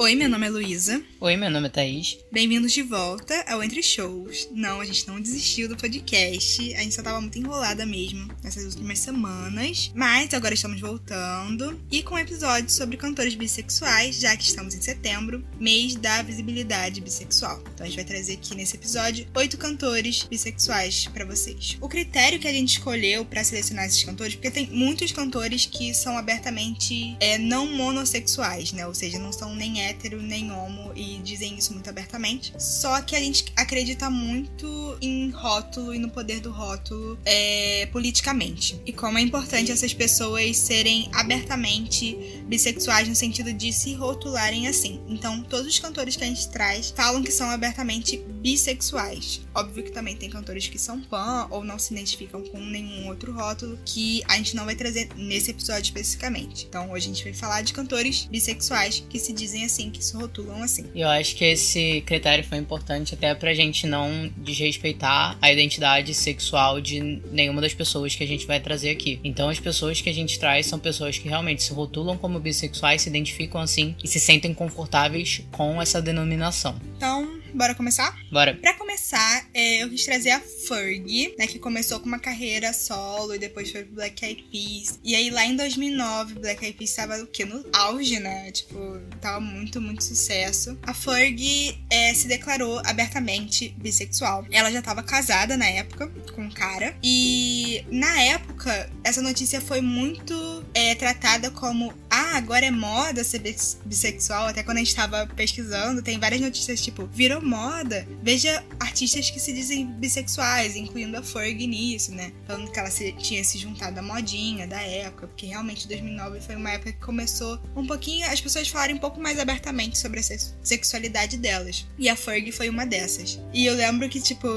Oi, meu nome é Luísa. Oi, meu nome é Thaís. Bem-vindos de volta ao Entre Shows. Não, a gente não desistiu do podcast, a gente só tava muito enrolada mesmo nessas últimas semanas, mas agora estamos voltando e com um episódio sobre cantores bissexuais, já que estamos em setembro, mês da visibilidade bissexual. Então a gente vai trazer aqui nesse episódio 8 cantores bissexuais pra vocês. O critério que a gente escolheu pra selecionar esses cantores, porque tem muitos cantores que são abertamente não monossexuais, né? Ou seja, não são nem hétero, nem homo e dizem isso muito abertamente. Só que a gente acredita muito em rótulo e no poder do rótulo politicamente. E como é importante essas pessoas serem abertamente bissexuais no sentido de se rotularem assim. Então, todos os cantores que a gente traz falam que são abertamente bissexuais. Óbvio que também tem cantores que são pan ou não se identificam com nenhum outro rótulo que a gente não vai trazer nesse episódio especificamente. Então, hoje a gente vai falar de cantores bissexuais que se dizem assim, que se rotulam assim. E eu acho que esse critério foi importante até pra gente não desrespeitar a identidade sexual de nenhuma das pessoas que a gente vai trazer aqui. Então as pessoas que a gente traz são pessoas que realmente se rotulam como bissexuais, se identificam assim e se sentem confortáveis com essa denominação. Então, bora começar? Bora. Pra começar, eu quis trazer a Fergie, né, que começou com uma carreira solo e depois foi pro Black Eyed Peas. E aí lá em 2009, Black Eyed Peas tava o quê? No auge, né? Tipo, tava muito, muito sucesso. A Fergie se declarou abertamente bissexual. Ela já tava casada na época com um cara. E na época, essa notícia foi muito tratada como agora é moda ser bissexual. Até quando a gente tava pesquisando, tem várias notícias tipo, virou moda. Veja artistas que se dizem bissexuais, incluindo a Fergie nisso, né? Falando que ela tinha se juntado à modinha da época, porque realmente 2009 foi uma época que começou um pouquinho as pessoas falarem um pouco mais abertamente sobre a sexualidade delas. E a Fergie foi uma dessas. E eu lembro que, tipo,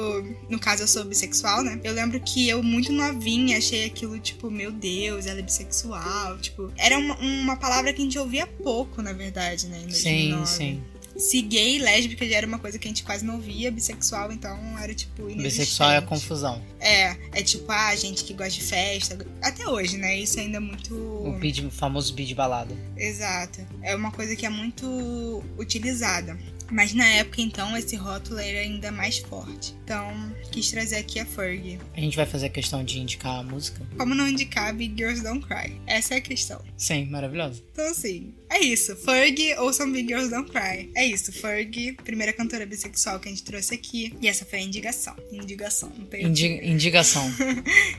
no caso eu sou bissexual, né? Eu lembro que eu, muito novinha, achei aquilo, tipo, meu Deus, ela é bissexual. Tipo, era uma palavra que a gente ouvia pouco, na verdade, né? Em 2009. Sim. Se gay e lésbica já era uma coisa que a gente quase não via, bissexual, então era tipo inexistente. Bissexual é a confusão. É tipo, gente que gosta de festa. Até hoje, né? Isso ainda é muito... O famoso beat balada. Exato. É uma coisa que é muito utilizada. Mas na época, então, esse rótulo era ainda mais forte. Então, quis trazer aqui a Fergie. A gente vai fazer a questão de indicar a música? Como não indicar Big Girls Don't Cry? Essa é a questão. Sim, maravilhoso. Então, assim, é isso. Fergie ou some Big Girls Don't Cry. É isso. Fergie, primeira cantora bissexual que a gente trouxe aqui. E essa foi a indicação. Não tem Indicação.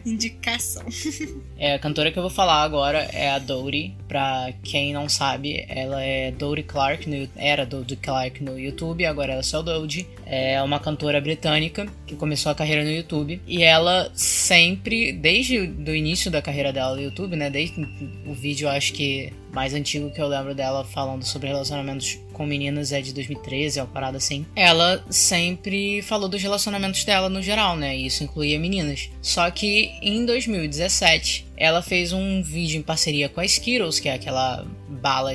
Indicação. A cantora que eu vou falar agora é a Dodie. Pra quem não sabe, ela é Dodie Clark, era Dodie Clark no YouTube, agora ela é só Dodie. É uma cantora britânica que começou a carreira no YouTube. E ela sempre, desde o início da carreira dela no YouTube, né? Desde o vídeo, acho que mais antigo que eu lembro dela falando sobre relacionamentos com meninas é de 2013, uma parada assim. Ela sempre falou dos relacionamentos dela no geral, né? E isso incluía meninas. Só que em 2017, ela fez um vídeo em parceria com a Skittles, que é aquela bala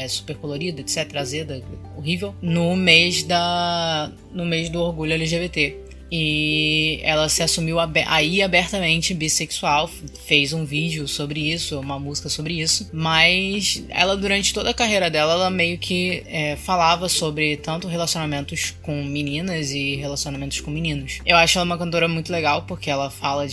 super colorida, etc, azeda, horrível, no mês do orgulho LGBT. E ela se assumiu aí abertamente bissexual, fez um vídeo sobre isso, uma música sobre isso, mas ela durante toda a carreira dela, ela meio que falava sobre tanto relacionamentos com meninas e relacionamentos com meninos. Eu acho ela uma cantora muito legal porque ela fala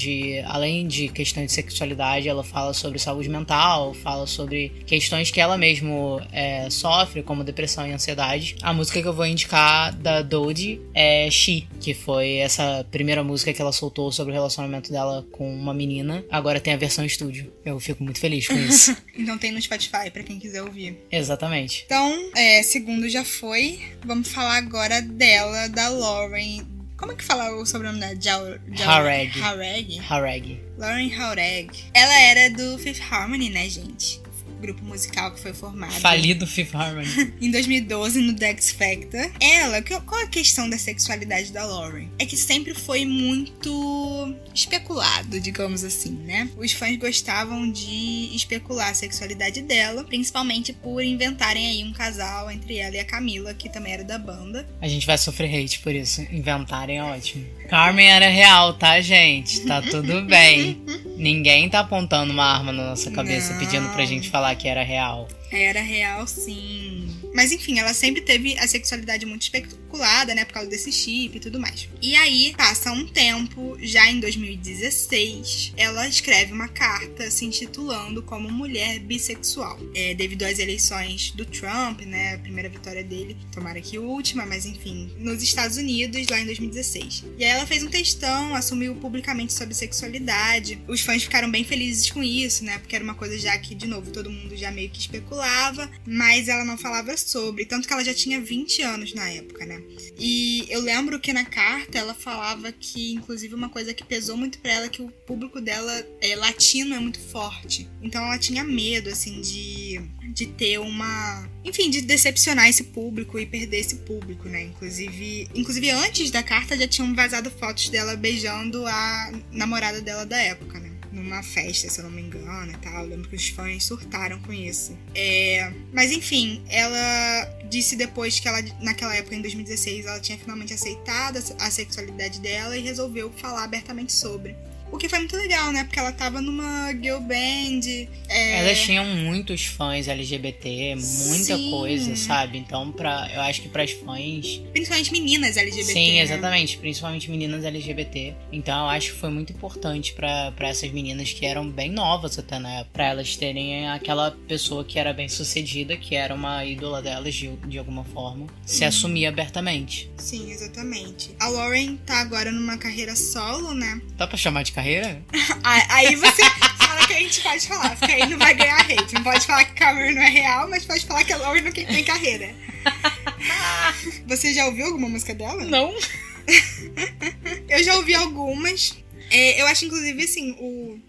além de questões de sexualidade, ela fala sobre saúde mental, fala sobre questões que ela mesmo sofre, como depressão e ansiedade. A música que eu vou indicar da Dodie é She, que foi essa primeira música que ela soltou sobre o relacionamento dela com uma menina. Agora tem a versão estúdio. Eu fico muito feliz com isso. Então tem no Spotify, pra quem quiser ouvir. Exatamente. Então, segundo já foi. Vamos falar agora dela, da Lauren. Como é que fala o sobrenome dela? Hareg. Lauren Hareg. Ela era do Fifth Harmony, né, gente? Grupo musical que foi formado falido Fifth Harmony em 2012 no The X Factor. Qual a questão da sexualidade da Lauren? É que sempre foi muito especulado, digamos assim, né? Os fãs gostavam de especular a sexualidade dela, principalmente por inventarem aí um casal entre ela e a Camila, que também era da banda. A gente vai sofrer hate por isso. Inventarem é ótimo. Carmen era real, tá, gente? Tá tudo bem. Ninguém tá apontando uma arma na nossa cabeça pedindo pra gente falar que era real. Era real, sim. Mas enfim, ela sempre teve a sexualidade muito especulada, né, por causa desse chip e tudo mais. E aí, passa um tempo, já em 2016, ela escreve uma carta se intitulando como mulher bissexual. Devido às eleições do Trump, né, a primeira vitória dele, tomara que última, mas enfim, nos Estados Unidos, lá em 2016. E aí ela fez um textão, assumiu publicamente sua bissexualidade. Os fãs ficaram bem felizes com isso, né, porque era uma coisa já que, de novo, todo mundo já meio que especulava, mas ela não falava sobre, tanto que ela já tinha 20 anos na época, né. E eu lembro que na carta ela falava que, inclusive, uma coisa que pesou muito pra ela, que o público dela latino é muito forte. Então ela tinha medo, assim, de ter uma... Enfim, de decepcionar esse público e perder esse público, né? Inclusive antes da carta já tinham vazado fotos dela beijando a namorada dela da época, né? Numa festa, se eu não me engano e tal. Eu lembro que os fãs surtaram com isso. Mas enfim, ela disse depois que ela, naquela época, em 2016, ela tinha finalmente aceitado a sexualidade dela e resolveu falar abertamente sobre. O que foi muito legal, né? Porque ela tava numa girl band. Elas tinham muitos fãs LGBT, muita Sim. coisa, sabe? Então, eu acho que pras fãs... Principalmente meninas LGBT. Sim, né? exatamente. Principalmente meninas LGBT. Então, eu acho que foi muito importante pra essas meninas que eram bem novas até, né? Pra elas terem aquela pessoa que era bem sucedida, que era uma ídola delas de alguma forma, se assumir abertamente. Sim, exatamente. A Lauren tá agora numa carreira solo, né? Dá pra chamar de carreira? Aí você fala que a gente pode falar, porque aí não vai ganhar hate. Não pode falar que Cameron não é real, mas pode falar que a Lauren não tem carreira. Você já ouviu alguma música dela? Não. Eu já ouvi algumas. Eu acho, inclusive, assim,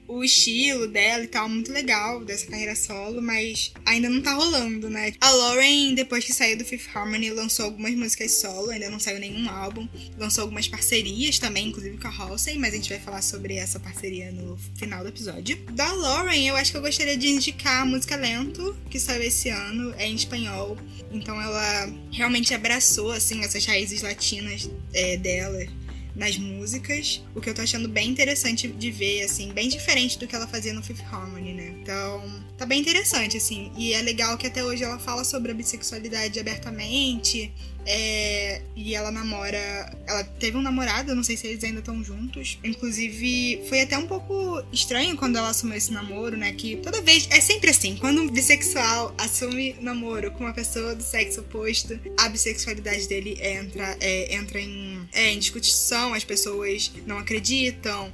o estilo dela e tal, muito legal, dessa carreira solo, mas ainda não tá rolando, né? A Lauren, depois que saiu do Fifth Harmony, lançou algumas músicas solo, ainda não saiu nenhum álbum. Lançou algumas parcerias também, inclusive com a Halsey, mas a gente vai falar sobre essa parceria no final do episódio. Da Lauren, eu acho que eu gostaria de indicar a música Lento, que saiu esse ano, é em espanhol. Então ela realmente abraçou, assim, essas raízes latinas dela nas músicas, o que eu tô achando bem interessante de ver, assim, bem diferente do que ela fazia no Fifth Harmony, né? Então, tá bem interessante, assim, e é legal que até hoje ela fala sobre a bissexualidade abertamente, e ela teve um namorado, eu não sei se eles ainda estão juntos, inclusive foi até um pouco estranho quando ela assumiu esse namoro, né, que toda vez, é sempre assim, quando um bissexual assume namoro com uma pessoa do sexo oposto, a bissexualidade dele entra em discussão, as pessoas não acreditam,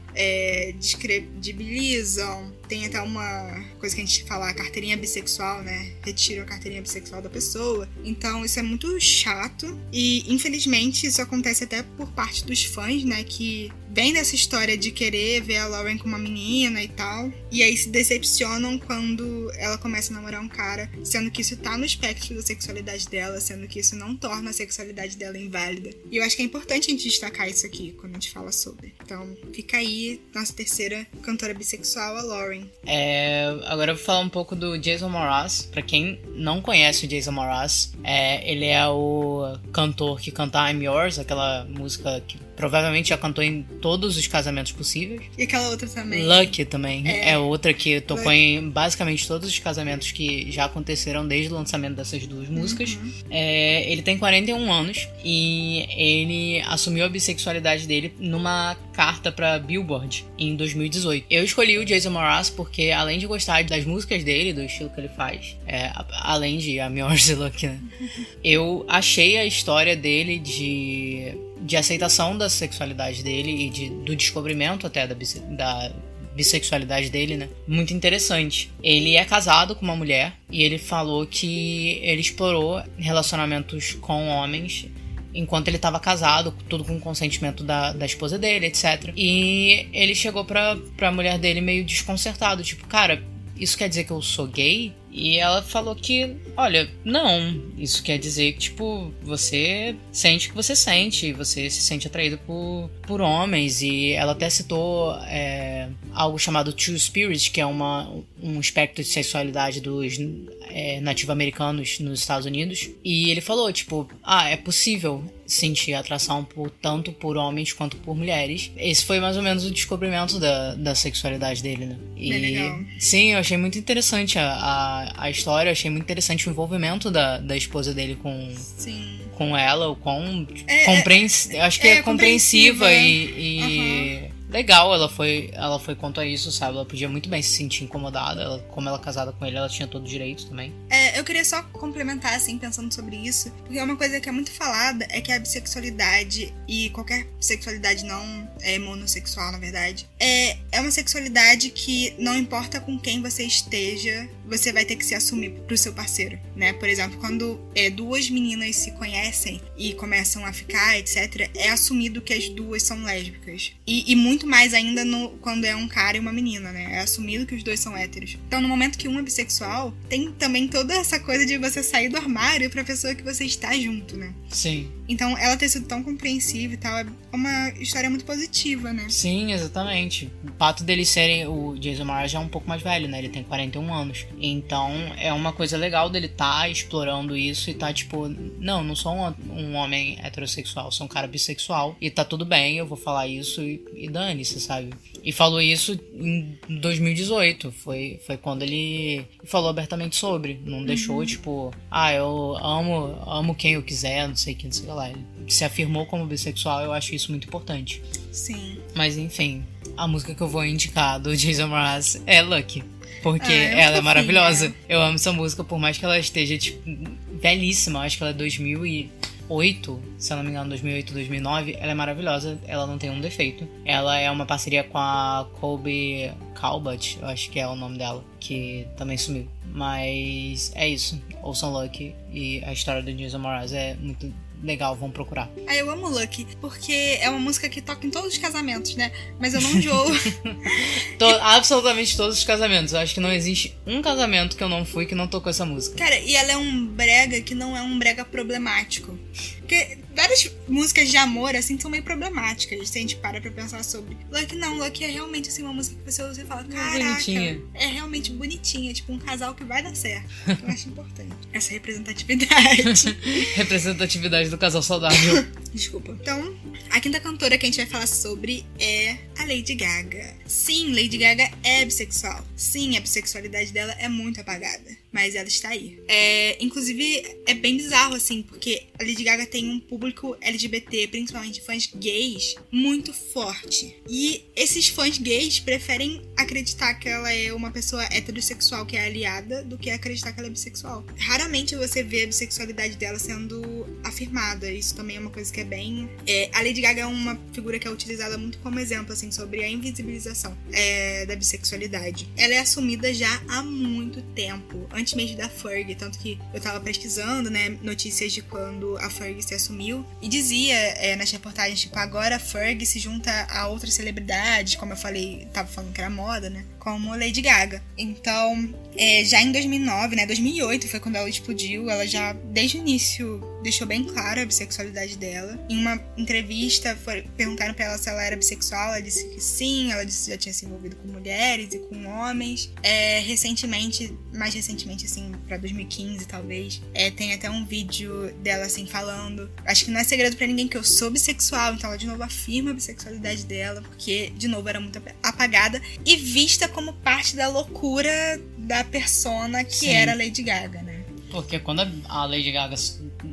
descredibilizam. Tem até uma coisa que a gente fala, a carteirinha bissexual, né? Retiram a carteirinha bissexual da pessoa. Então isso é muito chato. E infelizmente isso acontece até por parte dos fãs, né? Que vem dessa história de querer ver a Lauren como uma menina e tal. E aí se decepcionam quando ela começa a namorar um cara, sendo que isso tá no espectro da sexualidade dela, sendo que isso não torna a sexualidade dela inválida. E eu acho que é importante a gente destacar isso aqui quando a gente fala sobre. Então fica aí nossa terceira cantora bissexual, a Lauren. Agora eu vou falar um pouco do Jason Mraz. Pra quem não conhece o Jason Mraz, ele é o cantor que canta I'm Yours, aquela música que provavelmente já cantou em todos os casamentos possíveis. E aquela outra também. Lucky também. É outra que tocou em basicamente todos os casamentos que já aconteceram desde o lançamento dessas duas músicas. Ele tem 41 anos e ele assumiu a bissexualidade dele numa carta pra Billboard em 2018. Eu escolhi o Jason Mraz porque, além de gostar das músicas dele, do estilo que ele faz, além de I'm Yours e Lucky, né? Eu achei a história dele de aceitação da sexualidade dele e do descobrimento até da bissexualidade dele, né? Muito interessante. Ele é casado com uma mulher e ele falou que ele explorou relacionamentos com homens enquanto ele estava casado, tudo com o consentimento da esposa dele, etc. E ele chegou pra mulher dele meio desconcertado, tipo, cara, isso quer dizer que eu sou gay? E ela falou que, olha, não, isso quer dizer que, tipo, você sente o que você sente, você se sente atraído por homens. E ela até citou algo chamado Two Spirit, que é um espectro de sexualidade dos nativo-americanos nos Estados Unidos. E ele falou, tipo, é possível sentir atração tanto por homens quanto por mulheres. Esse foi mais ou menos o descobrimento da sexualidade dele, né? Bem legal. Sim, eu achei muito interessante a história, eu achei muito interessante o envolvimento da esposa dele com ela, o quão acho que é compreensiva e legal ela foi quanto a isso, sabe? Ela podia muito bem se sentir incomodada, como ela é casada com ele, ela tinha todo o direito também. Eu queria só complementar, assim, pensando sobre isso, porque uma coisa que é muito falada é que a bissexualidade e qualquer sexualidade não monossexual, na verdade, é uma sexualidade que não importa com quem você esteja, você vai ter que se assumir pro seu parceiro, né? Por exemplo, quando duas meninas se conhecem e começam a ficar, etc., é assumido que as duas são lésbicas. E muito mais ainda quando é um cara e uma menina, né? É assumido que os dois são héteros. Então, no momento que um é bissexual, tem também toda essa coisa de você sair do armário pra pessoa que você está junto, né? Sim. Então, ela ter sido tão compreensiva e tal, é uma história muito positiva, né? Sim, exatamente. O fato deles serem... O Jason Mraz já é um pouco mais velho, né? Ele tem 41 anos. Então, é uma coisa legal dele tá explorando isso e tá tipo... Não sou um homem heterossexual, sou um cara bissexual. E tá tudo bem, eu vou falar isso e dane-se, sabe? E falou isso em 2018. Foi quando ele falou abertamente sobre. Não deixou, tipo... eu amo quem eu quiser, não sei o que, não sei lá. Ele se afirmou como bissexual, eu acho isso muito importante. Sim. Mas enfim, a música que eu vou indicar do Jason Mraz é Lucky. Porque ela é maravilhosa. Eu amo essa música, por mais que ela esteja, tipo, velhíssima. Acho que ela é 2008, se eu não me engano, 2008, 2009. Ela é maravilhosa, ela não tem um defeito. Ela é uma parceria com a Colby Calvert, eu acho que é o nome dela, que também sumiu. Mas é isso, ouçam Lucky. E a história do Jason Mraz é muito legal, vão procurar. Eu amo Lucky, porque é uma música que toca em todos os casamentos, né? Mas eu não enjoo. Absolutamente todos os casamentos. Eu acho que não existe um casamento que eu não fui que não tocou essa música. Cara, e ela é um brega que não é um brega problemático. Porque várias músicas de amor, assim, são meio problemáticas, se a gente para pra pensar sobre. Lucky é realmente, assim, uma música que você ouve e fala, caraca, bonitinha. É realmente bonitinha, tipo um casal que vai dar certo. Eu acho importante. Essa representatividade. Representatividade do casal saudável. Desculpa. Então, a quinta cantora que a gente vai falar sobre é a Lady Gaga. Sim, Lady Gaga é bissexual. Sim, a bissexualidade dela é muito apagada, mas ela está aí. Inclusive, é bem bizarro, assim, porque a Lady Gaga tem um público LGBT, principalmente fãs gays, muito forte. E esses fãs gays preferem acreditar que ela é uma pessoa heterossexual que é aliada do que acreditar que ela é bissexual. Raramente você vê a bissexualidade dela sendo afirmada. Isso também é uma coisa que é bem... a Lady Gaga é uma figura que é utilizada muito como exemplo, assim, sobre a invisibilização da bissexualidade. Ela é assumida já há muito tempo, antes mesmo da Fergie, tanto que eu tava pesquisando, né, notícias de quando a Fergie se assumiu, e dizia nas reportagens, tipo, agora a Fergie se junta a outras celebridades, como eu falei, tava falando que era moda, né, como Lady Gaga. Então, já em 2009, né, 2008 foi quando ela explodiu, ela já, desde o início, deixou bem clara a bissexualidade dela. Em uma entrevista, perguntaram pra ela se ela era bissexual, ela disse que sim, ela disse que já tinha se envolvido com mulheres e com homens. Mais recentemente, assim, pra 2015, talvez, tem até um vídeo dela, assim, falando, acho que não é segredo pra ninguém que eu sou bissexual, então ela, de novo, afirma a bissexualidade dela, porque, de novo, era muito apagada e vista como parte da loucura da persona que era a Lady Gaga, né? Porque quando a Lady Gaga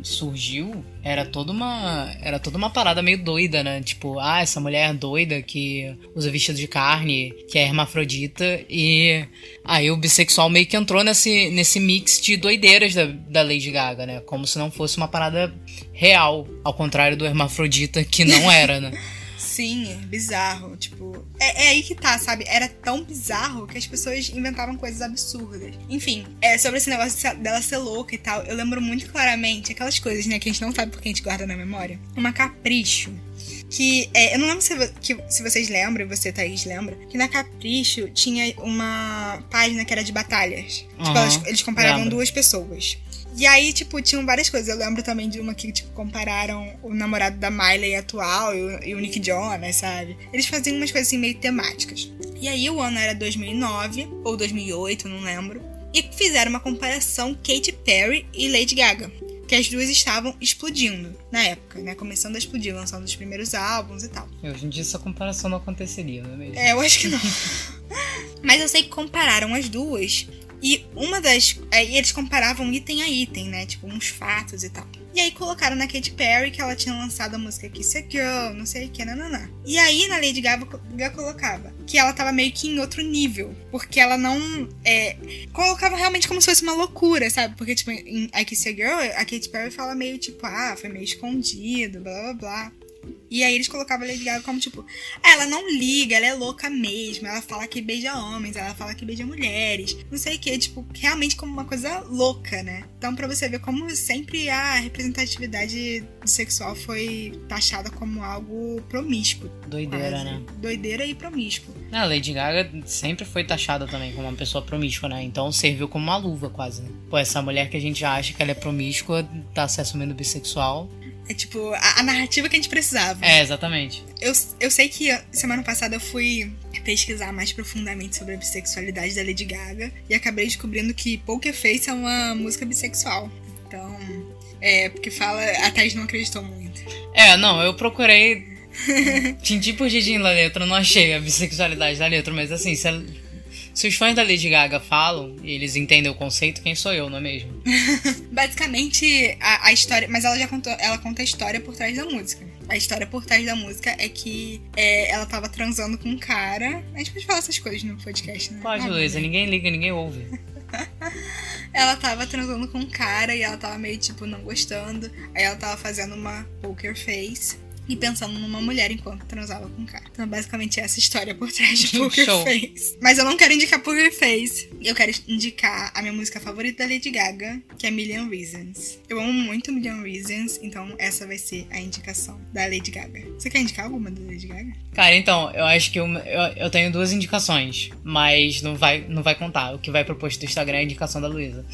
surgiu, era toda uma parada meio doida, né? Tipo, essa mulher doida que usa vestido de carne, que é hermafrodita, e aí o bissexual meio que entrou nesse mix de doideiras da Lady Gaga, né? Como se não fosse uma parada real, ao contrário do hermafrodita, que não era, né? Sim, bizarro, tipo... É aí que tá, sabe? Era tão bizarro que as pessoas inventavam coisas absurdas. Enfim, sobre esse negócio dela ser louca e tal, eu lembro muito claramente aquelas coisas, né, que a gente não sabe porque a gente guarda na memória. Uma Capricho, que... eu não lembro se vocês lembram, você, Thaís, lembra, que na Capricho tinha uma página que era de batalhas. Tipo, eles comparavam duas pessoas. E aí, tipo, tinham várias coisas. Eu lembro também de uma que, tipo, compararam o namorado da Miley atual e o Nick Jonas, sabe? Eles faziam umas coisas assim meio temáticas. E aí o ano era 2009 ou 2008, não lembro. E fizeram uma comparação Katy Perry e Lady Gaga. que as duas estavam explodindo na época, né? Começando a explodir, lançando os primeiros álbuns e tal. Hoje em dia essa comparação não aconteceria, não é mesmo? Eu acho que não. Mas eu sei que compararam as duas e uma das... Aí eles comparavam item a item, né? Tipo, uns fatos e tal. E aí colocaram na Katy Perry que ela tinha lançado a música Kiss a Girl, não sei o que, nananã. E aí na Lady Gaga colocava que ela tava meio que em outro nível. Porque ela não... colocava realmente como se fosse uma loucura, sabe? Porque, tipo, em I Kiss a Girl, a Katy Perry fala meio tipo, foi meio escondido, blá blá blá. E aí eles colocavam a Lady Gaga como tipo, ela não liga, ela é louca mesmo, ela fala que beija homens, ela fala que beija mulheres, não sei o que, tipo, realmente como uma coisa louca, né? Então pra você ver como sempre a representatividade sexual foi taxada como algo promíscuo. Doideira, quase. né? Doideira e promíscuo. A Lady Gaga sempre foi taxada também como uma pessoa promíscua, né? Então serviu como uma luva quase, né? Pô, essa mulher que a gente já acha que ela é promíscua tá se assumindo bissexual. É tipo, a narrativa que a gente precisava. É, exatamente. Eu sei que semana passada eu fui pesquisar mais profundamente sobre a bissexualidade da Lady Gaga e acabei descobrindo que Poker Face é uma música bissexual. Então, porque fala... A Thaís não acreditou muito. Não, eu procurei tintim por tintim na letra, não achei a bissexualidade da letra, mas assim, se os fãs da Lady Gaga falam e eles entendem o conceito, quem sou eu, não é mesmo? Basicamente, a história... Mas ela conta a história por trás da música. A história por trás da música é que ela tava transando com um cara... A gente pode falar essas coisas no podcast, né? Pode, Luísa, ninguém liga, ninguém ouve. Ela tava transando com um cara e ela tava meio, tipo, não gostando. Aí ela tava fazendo uma poker face e pensando numa mulher enquanto transava com um cara. Então, basicamente, essa história por trás de Poker Show. Face. Mas eu não quero indicar Poker Face. Eu quero indicar a minha música favorita da Lady Gaga, que é Million Reasons. Eu amo muito Million Reasons, então essa vai ser a indicação da Lady Gaga. Você quer indicar alguma da Lady Gaga? Cara, então, eu acho que eu tenho duas indicações, mas não vai contar. O que vai pro post do Instagram é a indicação da Luísa.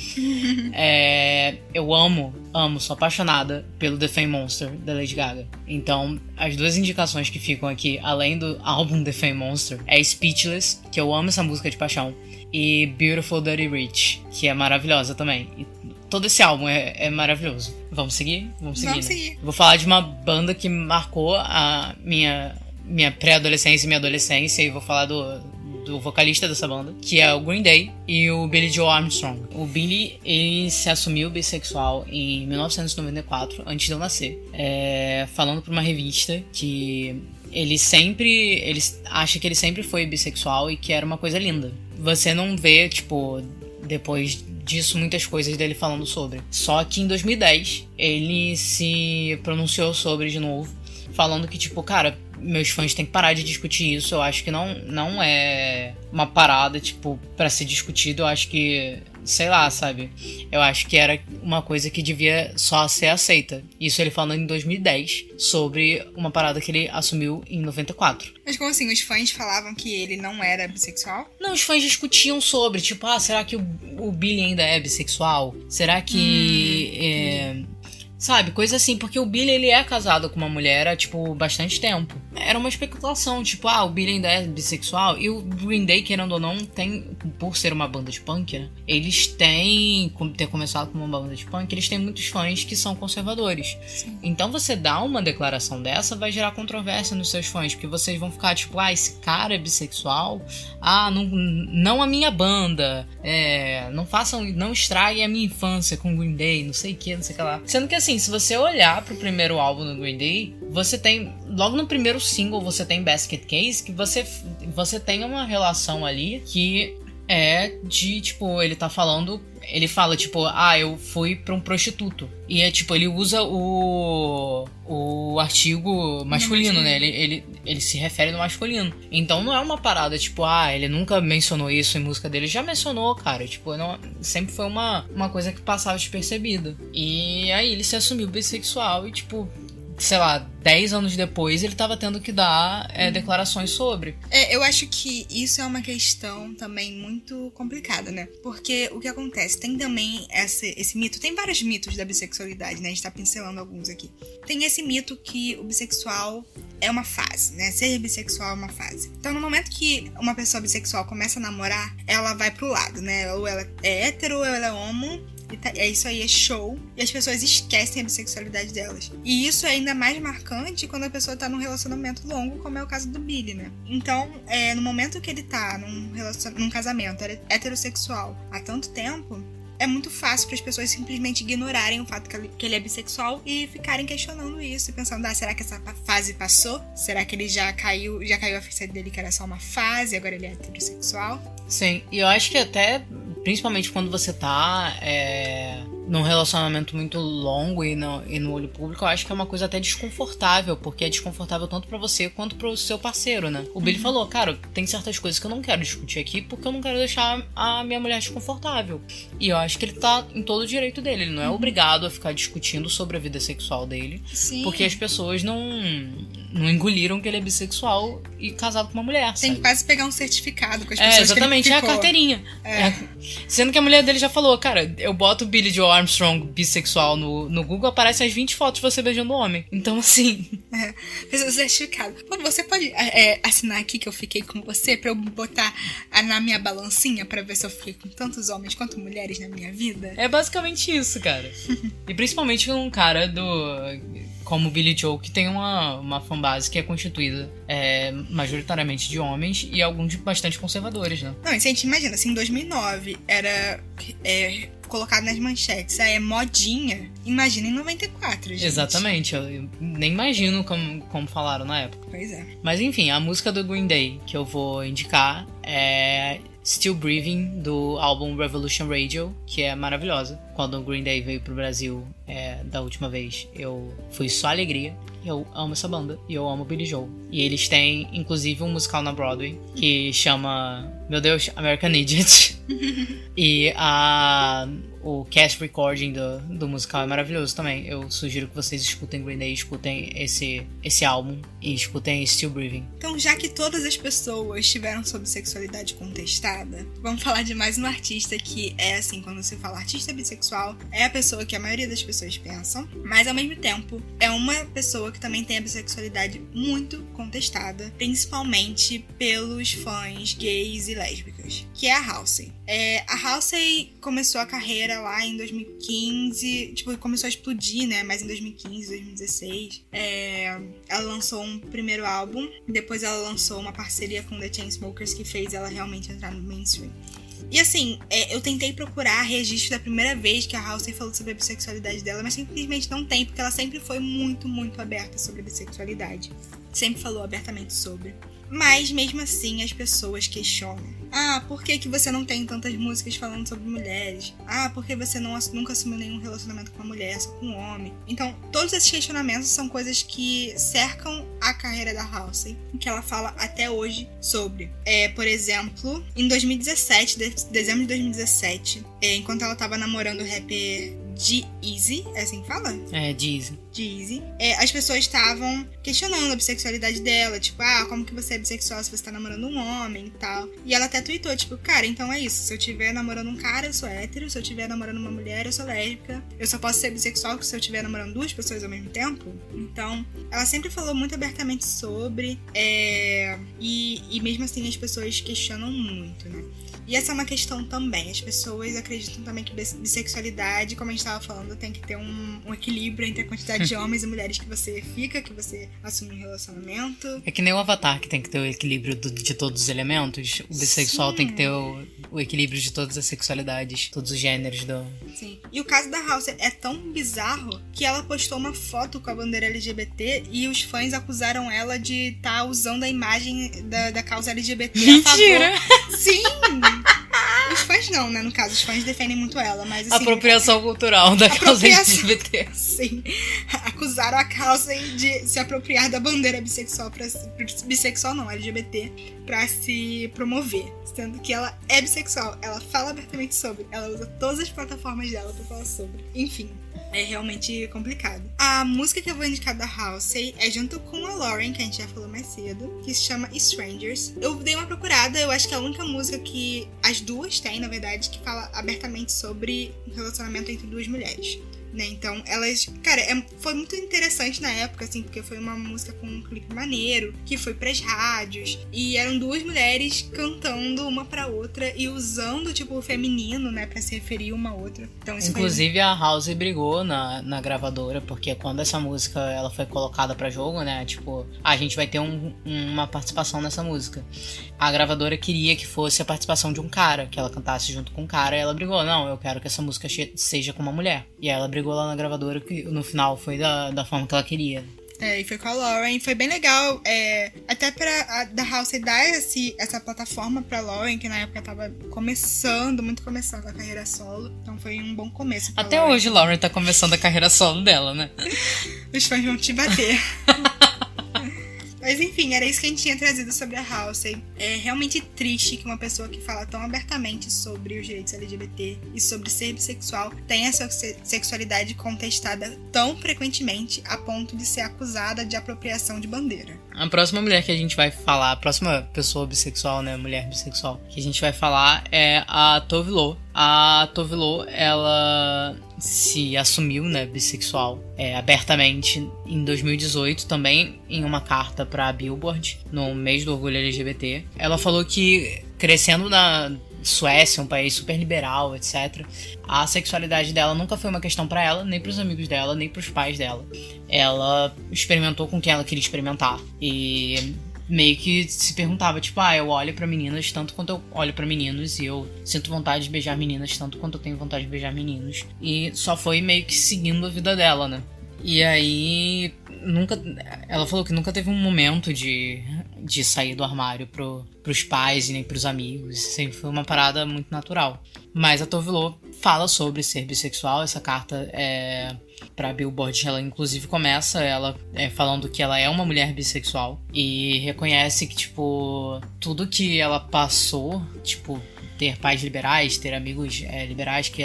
Eu amo, sou apaixonada pelo The Fame Monster da Lady Gaga. Então, as duas indicações que ficam aqui, além do álbum The Fame Monster, é Speechless, que eu amo essa música de paixão, e Beautiful Dirty Rich, que é maravilhosa também. E todo esse álbum é maravilhoso. Vamos seguir? Vamos seguir. Vou falar de uma banda que marcou a minha pré-adolescência e minha adolescência, e vou falar do vocalista dessa banda, que é o Green Day e o Billy Joe Armstrong. O Billy, ele se assumiu bissexual em 1994, antes de eu nascer, falando pra uma revista que ele acha que ele sempre foi bissexual e que era uma coisa linda. Você não vê, tipo, depois disso muitas coisas dele falando sobre. Só que em 2010 ele se pronunciou sobre de novo, falando que, tipo, cara, meus fãs têm que parar de discutir isso. Eu acho que não é uma parada, tipo, pra ser discutido. Eu acho que, sei lá, sabe? Eu acho que era uma coisa que devia só ser aceita. Isso ele falando em 2010, sobre uma parada que ele assumiu em 94. Mas como assim? Os fãs falavam que ele não era bissexual? Não, os fãs discutiam sobre, tipo, será que o Billy ainda é bissexual? Será que... Sabe, coisa assim, porque o Billy, ele é casado com uma mulher há, tipo, bastante tempo. Era uma especulação, tipo, o Billy ainda é bissexual. E o Green Day, querendo ou não, tem, por ser uma banda de punk, né? Eles têm, ter começado como uma banda de punk, eles têm muitos fãs que são conservadores. Sim. Então você dá uma declaração dessa, vai gerar controvérsia nos seus fãs, porque vocês vão ficar, tipo, esse cara é bissexual? Não a minha banda. Não estraguem a minha infância com o Green Day, não sei o que, não sei o que lá. Sendo que assim, se você olhar pro primeiro álbum do Green Day, você tem, logo no primeiro single, você tem Basket Case, que você tem uma relação ali que é de, tipo, ele fala, tipo, eu fui pra um prostituto. E é, tipo, ele usa o artigo masculino, né? Ele se refere no masculino. Então não é uma parada, tipo, ele nunca mencionou isso em música dele. Já mencionou, cara. Tipo, sempre foi uma coisa que passava despercebida. E aí ele se assumiu bissexual e, tipo, sei lá, 10 anos depois ele tava tendo que dar declarações sobre. Eu acho que isso é uma questão também muito complicada, né? Porque o que acontece, tem também esse mito, tem vários mitos da bissexualidade, né? A gente tá pincelando alguns aqui. Tem esse mito que o bissexual é uma fase, né? Ser bissexual é uma fase. Então, no momento que uma pessoa bissexual começa a namorar, ela vai pro lado, né? Ou ela é hétero ou ela é homo, É isso aí, é show. E as pessoas esquecem a bissexualidade delas. E isso é ainda mais marcante quando a pessoa tá num relacionamento longo, como é o caso do Billy, né? Então, no momento que ele tá num casamento heterossexual há tanto tempo, é muito fácil para as pessoas simplesmente ignorarem o fato que ele é bissexual e ficarem questionando isso e pensando, será que essa fase passou? Será que ele já caiu a ficha dele que era só uma fase, agora ele é heterossexual? Sim, e eu acho que até, principalmente quando você tá num relacionamento muito longo e no olho público, eu acho que é uma coisa até desconfortável, porque é desconfortável tanto pra você quanto pro seu parceiro, né? O Billy falou, cara, tem certas coisas que eu não quero discutir aqui porque eu não quero deixar a minha mulher desconfortável. E eu acho que ele tá em todo o direito dele, ele não é obrigado a ficar discutindo sobre a vida sexual dele. Sim. Porque as pessoas não engoliram que ele é bissexual e casado com uma mulher, Tem sabe? que quase pegar um certificado com as pessoas exatamente, que ele é a ficou. carteirinha. Sendo que a mulher dele já falou, cara, eu boto o Billy Joe Armstrong bissexual no Google, aparecem as 20 fotos de você beijando o homem. Então, assim... Fez o certificado. Pô, você pode assinar aqui que eu fiquei com você pra eu botar na minha balancinha pra ver se eu fiquei com tantos homens quanto mulheres na minha vida? É basicamente isso, cara. E principalmente um cara como o Billy Joe, que tem uma fanbase que é constituída majoritariamente de homens e alguns bastante conservadores, né? Não, e se a gente imagina, assim, em 2009 era colocado nas manchetes, é modinha, imagina em 94, gente. Exatamente, eu nem imagino como falaram na época. Pois é. Mas enfim, a música do Green Day que eu vou indicar é Still Breathing, do álbum Revolution Radio, que é maravilhosa. Quando o Green Day veio pro Brasil da última vez, eu fui só alegria. Eu amo essa banda e eu amo Billy Joe. E eles têm, inclusive, um musical na Broadway que chama, meu Deus, American Idiot. E o cast recording do musical é maravilhoso também. Eu sugiro que vocês escutem Green Day, escutem esse álbum e escutem Still Breathing. Então, já que todas as pessoas tiveram sobre sexualidade contestada, vamos falar de mais um artista que é assim, quando você fala artista bissexual, é a pessoa que a maioria das pessoas pensam, mas ao mesmo tempo é uma pessoa que também tem a bissexualidade muito contestada, principalmente pelos fãs gays e lésbicas, que é a Halsey. A Halsey começou a carreira lá em 2015, começou a explodir, né, mas em 2015, 2016, ela lançou um primeiro álbum, depois ela lançou uma parceria com The Chainsmokers que fez ela realmente entrar no mainstream. E assim, eu tentei procurar registro da primeira vez que a Halsey falou sobre a bissexualidade dela, mas simplesmente não tem, porque ela sempre foi muito, muito aberta sobre a bissexualidade. Sempre falou abertamente sobre. Mas mesmo assim as pessoas questionam. Por que você não tem tantas músicas falando sobre mulheres? Por que você nunca assumiu nenhum relacionamento com uma mulher, só com um homem? Então, todos esses questionamentos são coisas que cercam a carreira da Halsey, que ela fala até hoje sobre. Por exemplo, em 2017, dezembro de 2017, enquanto ela tava namorando o rapper G-Eazy, é assim que fala? G-Eazy. As pessoas estavam questionando a bissexualidade dela, como que você é bissexual se você tá namorando um homem e tal. E ela até tweetou, cara, então é isso, se eu estiver namorando um cara, eu sou hétero, se eu estiver namorando uma mulher, eu sou lésbica, eu só posso ser bissexual se eu estiver namorando duas pessoas ao mesmo tempo. Então, ela sempre falou muito abertamente sobre, e mesmo assim as pessoas questionam muito, né? E essa é uma questão também. As pessoas acreditam também que bissexualidade, como a gente estava falando, tem que ter um equilíbrio entre a quantidade de homens e mulheres que você fica, que você assume um relacionamento. É que nem o Avatar, que tem que ter o equilíbrio de todos os elementos. O bissexual tem que ter o equilíbrio de todas as sexualidades, todos os gêneros do... Sim. E o caso da Halsey é tão bizarro que ela postou uma foto com a bandeira LGBT e os fãs acusaram ela de estar usando a imagem da causa LGBT a favor. Mentira! Sim! Os fãs não, né? No caso, os fãs defendem muito ela, mas assim... Apropriação cultural da causa LGBT. Sim. Acusaram a causa de se apropriar da bandeira bissexual bissexual não, LGBT, pra se promover. Sendo que ela é bissexual, ela fala abertamente sobre, ela usa todas as plataformas dela pra falar sobre. Enfim, é realmente complicado. A música que eu vou indicar da Halsey é junto com a Lauren, que a gente já falou mais cedo, que se chama Strangers. Eu dei uma procurada, eu acho que é a única música que as duas têm, na verdade, que fala abertamente sobre o relacionamento entre duas mulheres. né? Então, elas... Cara, foi muito interessante na época, assim, porque foi uma música com um clipe maneiro, que foi pras rádios, e eram duas mulheres cantando uma pra outra e usando, tipo, o feminino, né, pra se referir uma a outra. Então, isso inclusive, a House brigou na gravadora, porque quando essa música ela foi colocada pra jogo, né, tipo, a gente vai ter uma participação nessa música. A gravadora queria que fosse a participação de um cara, que ela cantasse junto com um cara, e ela brigou, não, eu quero que essa música seja com uma mulher. E aí ela brigou lá na gravadora, que no final foi da forma que ela queria. E foi com a Lauren, foi bem legal, até pra da House dar essa plataforma pra Lauren, que na época tava muito começando a carreira solo, então foi um bom começo pra Até Lauren. hoje Lauren tá começando a carreira solo dela, né? Os fãs vão te bater. Mas enfim, era isso que a gente tinha trazido sobre a Halsey. É realmente triste que uma pessoa que fala tão abertamente sobre os direitos LGBT e sobre ser bissexual tenha sua sexualidade contestada tão frequentemente a ponto de ser acusada de apropriação de bandeira. A próxima mulher que a gente vai falar, a próxima pessoa bissexual, né, mulher bissexual, que a gente vai falar é a Tove Lo. A Tove Lo, ela se assumiu, né, bissexual abertamente em 2018, também em uma carta pra Billboard, no mês do orgulho LGBT. Ela falou que crescendo na Suécia, um país super liberal, etc., a sexualidade dela nunca foi uma questão pra ela, nem pros amigos dela, nem pros pais dela. Ela experimentou com quem ela queria experimentar. E meio que se perguntava, tipo, eu olho pra meninas tanto quanto eu olho pra meninos, e eu sinto vontade de beijar meninas tanto quanto eu tenho vontade de beijar meninos. E só foi meio que seguindo a vida dela, né? E aí, ela falou que nunca teve um momento de sair do armário pros pais e nem pros amigos. Sempre foi uma parada muito natural. Mas a Tove Lo fala sobre ser bissexual. Essa carta pra Billboard, ela inclusive começa ela falando que ela é uma mulher bissexual e reconhece que, tipo, tudo que ela passou, tipo, ter pais liberais, ter amigos liberais que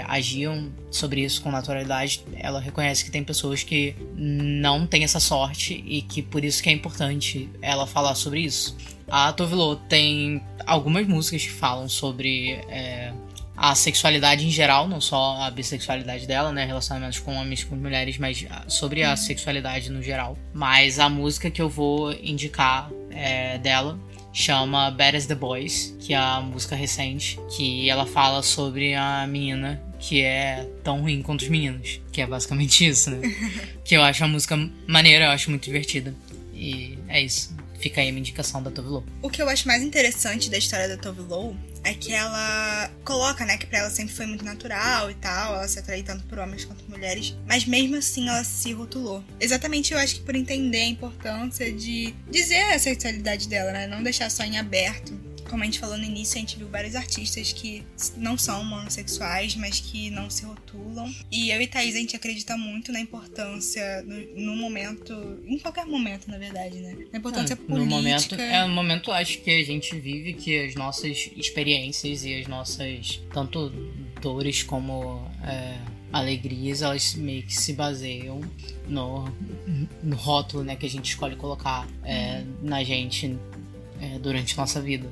agiam sobre isso com naturalidade, ela reconhece que tem pessoas que não têm essa sorte e que por isso que é importante ela falar sobre isso. A Tove Lo tem algumas músicas que falam sobre a sexualidade em geral, não só a bissexualidade dela, né, relacionamentos com homens, com mulheres, mas sobre a sexualidade no geral. Mas a música que eu vou indicar dela chama Bad as the Boys, que é a música recente, que ela fala sobre a menina que é tão ruim quanto os meninos, que é basicamente isso, né? Que eu acho a música maneira, eu acho muito divertida. E é isso. Fica aí a minha indicação da Tove Lo. O que eu acho mais interessante da história da Tove Lo é que ela coloca, né, que pra ela sempre foi muito natural e tal, ela se atraía tanto por homens quanto por mulheres, mas mesmo assim ela se rotulou. Exatamente, eu acho que por entender a importância de dizer a sexualidade dela, né, não deixar só em aberto. Como a gente falou no início, a gente viu vários artistas que não são homossexuais, mas que não se rotulam. E eu e Thaís, a gente acredita muito na importância, no momento, em qualquer momento, na verdade, né? Na importância política. No momento, acho que a gente vive que as nossas experiências e as nossas, tanto dores como alegrias, elas meio que se baseiam no rótulo, né, que a gente escolhe colocar na gente durante nossa vida.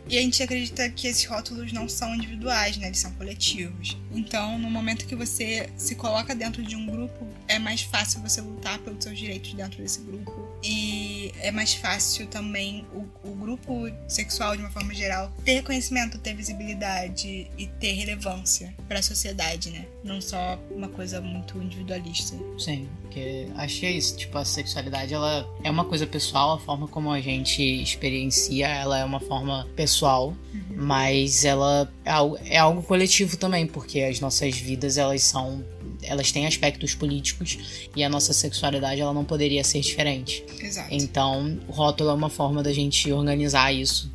E a gente acredita que esses rótulos não são individuais, né? Eles são coletivos. Então, no momento que você se coloca dentro de um grupo, é mais fácil você lutar pelos seus direitos dentro desse grupo. E é mais fácil também o grupo sexual, de uma forma geral, ter reconhecimento, ter visibilidade e ter relevância para a sociedade, né? Não só uma coisa muito individualista. Sim, porque acho que é isso. Tipo, a sexualidade, ela é uma coisa pessoal, a forma como a gente experiencia, ela é uma forma pessoal, mas ela é algo coletivo também, porque as nossas vidas, elas têm aspectos políticos e a nossa sexualidade, ela não poderia ser diferente. Exato. Então, o rótulo é uma forma da gente organizar isso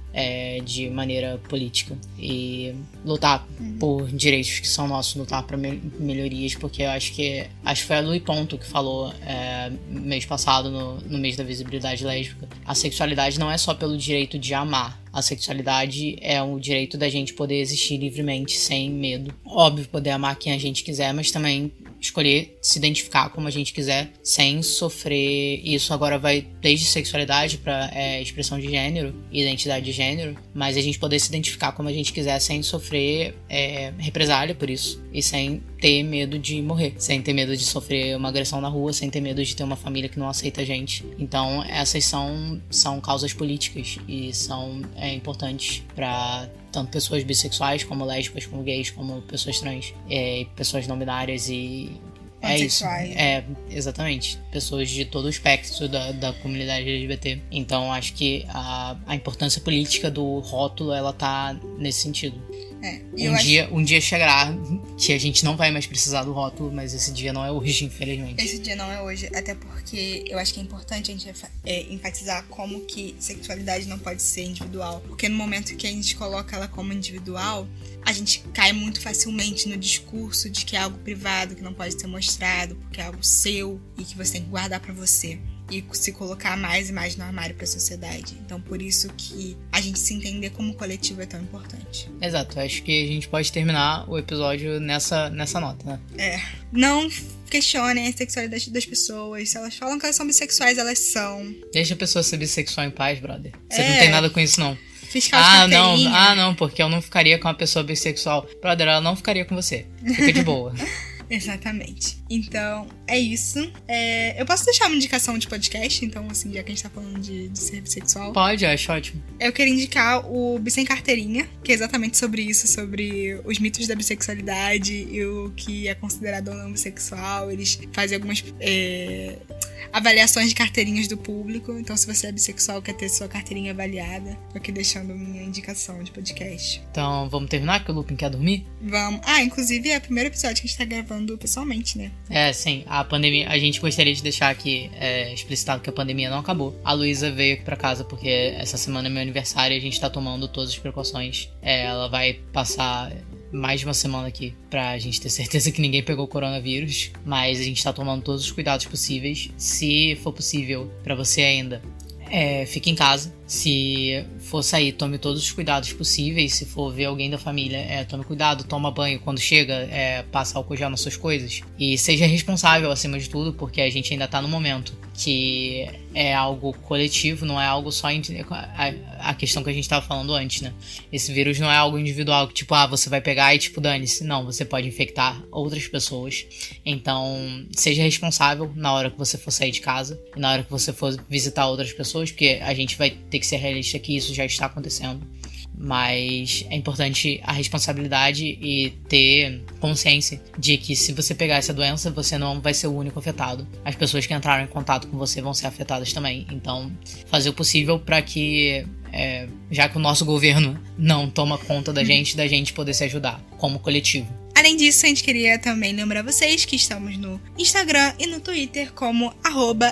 de maneira política e lutar por direitos que são nossos, lutar por melhorias, porque eu acho que foi a Lui Ponto que falou mês passado, no mês da visibilidade lésbica. A sexualidade não é só pelo direito de amar. A sexualidade é o direito da gente poder existir livremente, sem medo. Óbvio, poder amar quem a gente quiser, mas também escolher se identificar como a gente quiser, sem sofrer. Isso agora vai desde sexualidade pra expressão de gênero, identidade de gênero, mas a gente poder se identificar como a gente quiser sem sofrer represália por isso, e sem ter medo de morrer, sem ter medo de sofrer uma agressão na rua, sem ter medo de ter uma família que não aceita a gente. Então essas são causas políticas e são importantes para tanto pessoas bissexuais, como lésbicas, como gays, como pessoas trans, pessoas não binárias e isso. Exatamente. Pessoas de todo o espectro da comunidade LGBT. Então acho que a importância política do rótulo, ela tá nesse sentido. Um dia chegará que a gente não vai mais precisar do rótulo, mas esse dia não é hoje, infelizmente. Esse dia não é hoje, até porque eu acho que é importante a gente enfatizar como que sexualidade não pode ser individual. Porque no momento que a gente coloca ela como individual, a gente cai muito facilmente no discurso de que é algo privado, que não pode ser mostrado, porque é algo seu e que você tem que guardar pra você. E se colocar mais e mais no armário para a sociedade. Então, por isso que a gente se entender como coletivo é tão importante. Exato, acho que a gente pode terminar o episódio nessa nota, né? Não questionem a sexualidade das pessoas. Se elas falam que elas são bissexuais, elas são. Deixa a pessoa ser bissexual em paz, brother. Você não tem nada com isso, não. Fiscal de carteirinha. Não, porque eu não ficaria com uma pessoa bissexual. Brother, ela não ficaria com você. Fica de boa. Exatamente. Então, é isso. Eu posso deixar uma indicação de podcast, então, assim, já que a gente tá falando de ser bissexual. Pode, acho ótimo. Eu queria indicar o Bi Sem Carteirinha, que é exatamente sobre isso, sobre os mitos da bissexualidade e o que é considerado ou não bissexual. Eles fazem algumas avaliações de carteirinhas do público. Então, se você é bissexual, quer ter sua carteirinha avaliada, eu aqui deixando minha indicação de podcast. Então, vamos terminar, que o Lupin quer dormir? Vamos. Inclusive, é o primeiro episódio que a gente tá gravando pessoalmente, né? Sim. A pandemia, a gente gostaria de deixar aqui explicitado que a pandemia não acabou. A Luísa veio aqui pra casa porque essa semana é meu aniversário e a gente tá tomando todas as precauções. Ela vai passar mais de uma semana aqui pra gente ter certeza que ninguém pegou o coronavírus, mas a gente tá tomando todos os cuidados possíveis. Se for possível pra você ainda, fique em casa. Se for sair, tome todos os cuidados possíveis. Se for ver alguém da família, tome cuidado, toma banho. Quando chega, passa álcool gel nas suas coisas. E seja responsável acima de tudo, porque a gente ainda tá no momento que é algo coletivo, não é algo só... A questão que a gente tava falando antes, né? Esse vírus não é algo individual, que tipo, você vai pegar e tipo, dane-se. Não, você pode infectar outras pessoas. Então, seja responsável na hora que você for sair de casa e na hora que você for visitar outras pessoas, porque a gente vai ter que ser realista que isso já está acontecendo. Mas é importante a responsabilidade e ter consciência de que se você pegar essa doença, você não vai ser o único afetado. As pessoas que entraram em contato com você vão ser afetadas também. Então, fazer o possível para que, já que o nosso governo não toma conta da gente poder se ajudar como coletivo. Além disso, a gente queria também lembrar vocês que estamos no Instagram e no Twitter como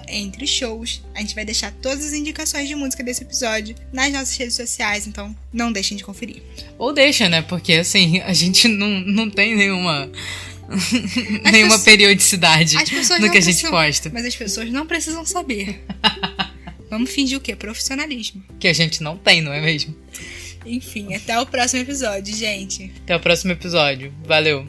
@entreshows. A gente vai deixar todas as indicações de música desse episódio nas nossas redes sociais, então não deixem de conferir. Ou deixa, né? Porque assim, a gente não tem nenhuma periodicidade no que a gente posta. Mas as pessoas não precisam saber. Vamos fingir o quê? Profissionalismo. Que a gente não tem, não é mesmo? Enfim, até o próximo episódio, gente. Até o próximo episódio. Valeu!